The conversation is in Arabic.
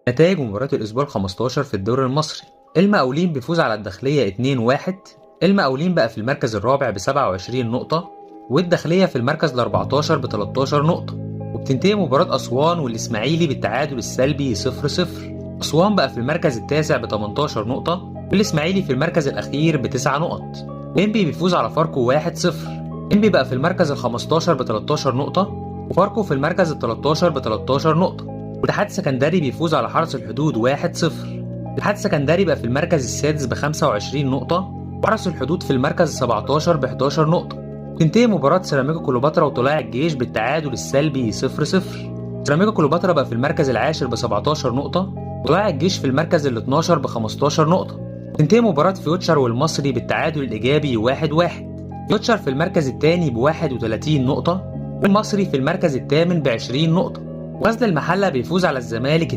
نتائج مباراة الأسبوع ال15 في الدوري المصري. المقاولين بيفوز على الداخلية 2-1. المقاولين بقى في المركز الرابع ب27 نقطة، والداخلية في المركز ال14 ب13 نقطة. وبتنتهي مباراة أسوان والإسماعيلي بالتعادل السلبي 0-0. أسوان بقى في المركز التاسع ب18 نقطة، والإسماعيلي في المركز الأخير ب9 نقط. إنبي بيفوز على فاركو 1-0. إنبي بقى في المركز ال15 ب13 نقطة، وفاركو في المركز ال13 ب13 نقطة. والاتحاد السكندري بيفوز على حرس الحدود 1-0. الاتحاد السكندري بقى في المركز السادس ب25 نقطة، وحرس الحدود في المركز ال17 ب11 نقطة. تنتهي مباراة سيراميكا كليوباترا وطلائع الجيش بالتعادل السلبي 0-0. سيراميكا كليوباترا بقى في المركز العاشر ب17 نقطة، وطلائع الجيش في المركز ال12 ب15 نقطة. تنتهي مباراة فيوتشر والمصري بالتعادل الإيجابي 1-1. فيوتشر في المركز الثاني ب31 نقطة، والمصري في المركز الثامن ب20 نقطة. غزل المحلة بيفوز على الزمالك